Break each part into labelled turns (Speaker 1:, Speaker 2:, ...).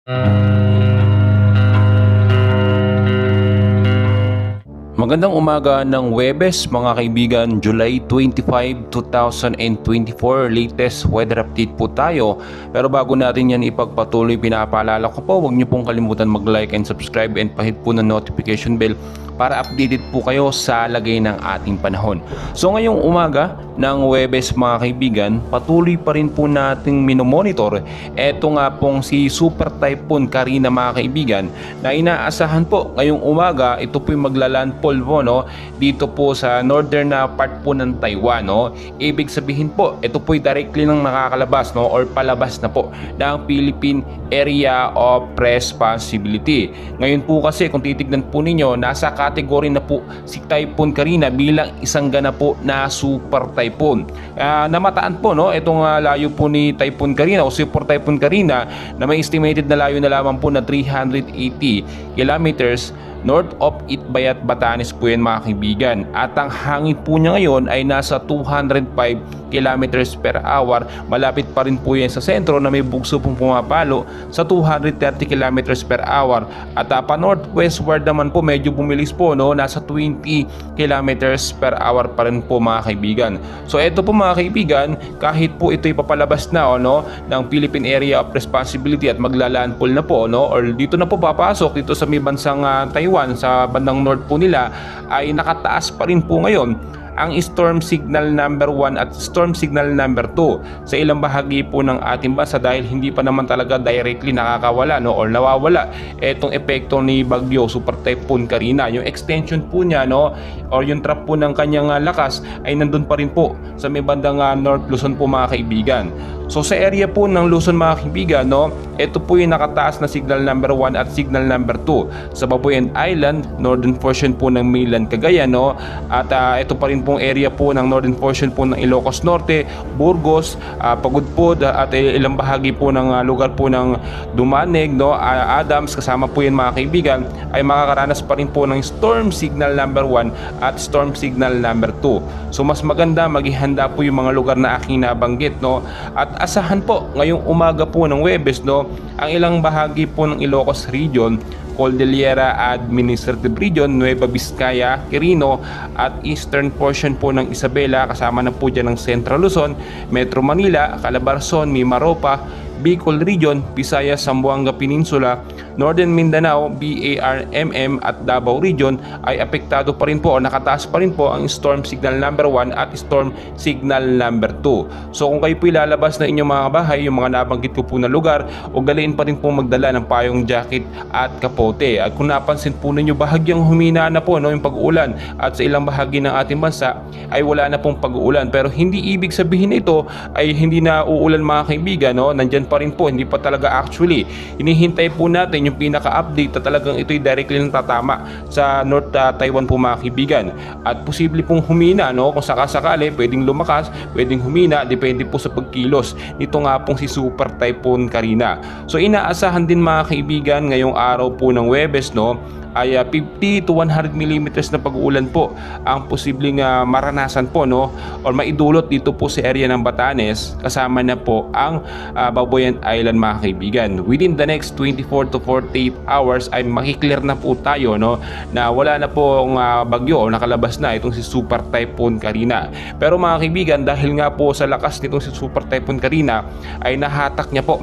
Speaker 1: Magandang umaga ng Huwebes mga kaibigan, July 25, 2024, latest weather update po tayo. Pero bago natin yan ipagpatuloy, pinapaalala ko po, huwag niyo pong kalimutan mag-like and subscribe and pahit po ng notification bell para updated po kayo sa lagay ng ating panahon. So ngayong umaga ng Huwebes mga kaibigan, patuloy pa rin po nating minomonitor eto nga pong si Super Typhoon Karina mga kaibigan, na inaasahan po ngayong umaga ito po yung maglalandfall po, dito po sa northern na part po ng Taiwan. Ibig sabihin po ito po yung directly nang nakakalabas or palabas na po ng Philippine Area of Responsibility. Ngayon po kasi kung titignan po ninyo, nasa category na po si Typhoon Karina bilang isang ganap po na super typhoon. Namataan po itong layo po ni Typhoon Karina o Super Typhoon Karina na may estimated na layo na lamang po na 380 kilometers north of Itbayat, Batanes po yan mga kaibigan. At ang hangin po niya ngayon ay nasa 205 kilometers per hour. Malapit pa rin po yan sa sentro na may bugso pong pumapalo sa 230 kilometers per hour. At pa northwestward naman po medyo bumilis po, nasa 20 kilometers per hour pa rin po mga kaibigan. So ito po mga kaibigan, kahit po ito'y papalabas na ng Philippine Area of Responsibility at maglalandfall na po, or dito na po papasok dito sa may bansang Taiwan, sa bandang north po nila, ay nakataas pa rin po ngayon ang storm signal number 1 at storm signal number 2 sa ilang bahagi po ng ating bansa, dahil hindi pa naman talaga directly nakakawala or nawawala etong epekto ni Bagyo Super Typhoon Karina. Yung extension po niya or yung trap po ng kanyang lakas ay nandun pa rin po sa may bandang North Luzon po mga kaibigan. So sa area po ng Luzon mga kaibigan, ito po yung nakataas na signal number 1 at signal number 2 sa Babuyan Island, northern portion po ng mainland Cagayan, at ito pa rin pong area po ng northern portion po ng Ilocos Norte, Burgos, Pagudpod, at ilang bahagi po ng lugar po ng Dumanig, Adams, kasama po yan mga kaibigan, ay makakaranas pa rin po ng storm signal number 1 at storm signal number 2. So mas maganda maghihanda po yung mga lugar na aking nabanggit, at asahan po ngayong umaga po ng Huwebes ang ilang bahagi po ng Ilocos Region, Cordillera Administrative Region, Nueva Vizcaya, Quirino, at eastern portion po ng Isabela, kasama na po dyan ng Central Luzon, Metro Manila, Calabarzon, Mimaropa, Bicol Region, Visayas, Zamboanga Peninsula, Northern Mindanao, BARMM at Davao Region ay apektado pa rin po o nakataas pa rin po ang storm signal number 1 at storm signal number 2. So kung kayo po ilalabas na inyong mga bahay, yung mga nabanggit ko po na lugar, ugaliin pa rin po magdala ng payong jacket at kapote. At kung napansin po ninyo, bahagyang humina na po yung pag-uulan, at sa ilang bahagi ng ating bansa ay wala na pong pag-uulan. Pero hindi ibig sabihin ito ay hindi na uulan mga kaibigan, nandyan pa rin po, hindi pa talaga actually. Hinihintay po natin yung pinaka-update na talagang ito'y directly nang tatama sa North Taiwan po mga kaibigan. At posible pong humina, kung sakasakali, pwedeng lumakas, pwedeng humina, depende po sa pagkilos nito nga pong si Super Typhoon Karina. So inaasahan din mga kaibigan ngayong araw po ng Huwebes, ay 50 to 100 millimeters na pag-uulan po ang posibleng maranasan po or maidulot dito po sa area ng Batanes, kasama na po ang Babuyan Island mga kaibigan. Within the next 24 to 48 hours ay makiklear na po tayo na wala na po ang bagyo o nakalabas na itong si Super Typhoon Karina. Pero mga kaibigan, dahil nga po sa lakas nitong si Super Typhoon Karina ay nahatak niya po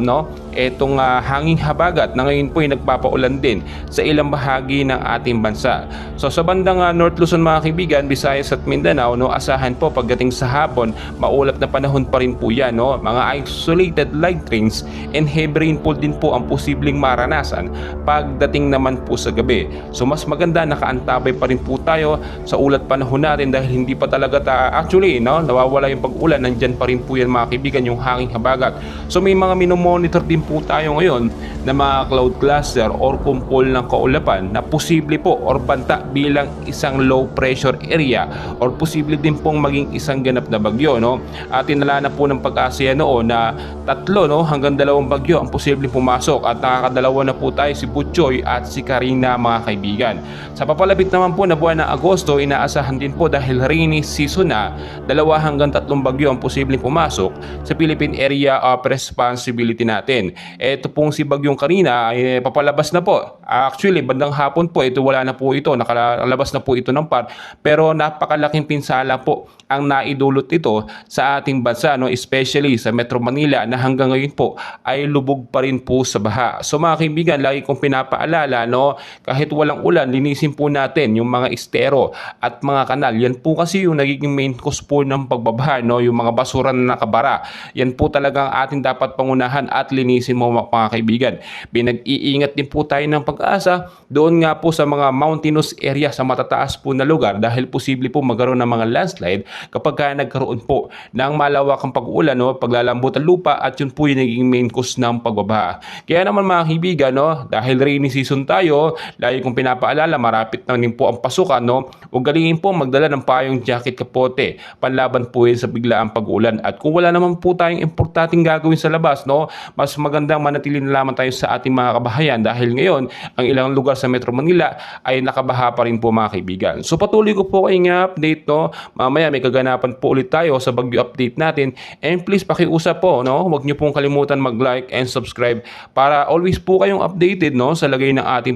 Speaker 1: itong hanging habagat na ngayon po ay nagpapaulan din sa ilang bahagi ng ating bansa. So sa bandang North Luzon mga kaibigan, Visayas at Mindanao, asahan po pagdating sa hapon, maulap na panahon pa rin po yan, mga isolated light rains and heavy rainfall din po ang posibleng maranasan pagdating naman po sa gabi. So mas maganda nakaantabay pa rin po tayo sa ulat panahon natin, dahil hindi pa talaga actually nawawala yung pag-ulan, nandyan pa rin po yan mga kaibigan, yung hanging habagat. So may mga minomonitor din po tayo ngayon na mga cloud cluster or kumpol ng kaulapan na posible po or banta bilang isang low pressure area or posible din pong maging isang ganap na bagyo, no? At tinala na po ng pag-asa yan noon na tatlo, no, hanggang 2 bagyo ang posible pumasok at nakakadalawa na po tayo, si Butchoy at si Karina, mga kaibigan. Sa papalapit naman po na buwan ng Agosto, inaasahan din po dahil rainy season na 2 hanggang 3 bagyo ang posibleng pumasok sa Philippine Area of Responsibility natin. Ito pong si Bagyong Karina ay papalabas na po. Actually, bandang hapon po ito, wala na po ito, nakalabas na po ito ng PAR, pero napakalaking pinsala po ang naidulot ito sa ating bansa, no, especially sa Metro Manila na hanggang ngayon po ay lubog pa rin po sa baha. So mga kaibigan, lagi kong pinapaalala, no, kahit walang ulan, linisin po natin yung mga estero at mga kanal. Yan po kasi yung nagiging main cause po ng pagbabaha, no, yung mga basura na nakabara. Yan po talagang ating dapat pangunahan at linisin mo, mga kaibigan. Pinag-iingat din po tayo ng pag-asa doon nga po sa mga mountainous area, sa matataas po na lugar, dahil posible po magkaroon ng mga landslide kapag kaya nagkaroon po ng malawakang pag-ulan, no, paglalambot ng lupa, at yun po yung naging main cause ng pagbabaha. Kaya naman mga kaibigan, no, dahil rainy season tayo, lagi kong pinapaalala, marapit na din po ang pasukan, no, huwag galingin po magdala ng payong jacket, kapote, panlaban po yun sa biglaang pag-ulan. At kung wala naman po tayong importanteng gagawin sa labas, no, mas magandang manatili na lamang tayo sa ating mga kabahayan dahil ngayon ang ilang lugar sa Metro Manila ay nakabaha pa rin po, mga kaibigan. So patuloy ko po kayong update, no, mamaya may kaganapan po ulit tayo sa bagyo update natin, and please pakiusap po, no, huwag niyo pong kalimutan mag-like and subscribe para always po kayong updated, no, sa lagay ng ating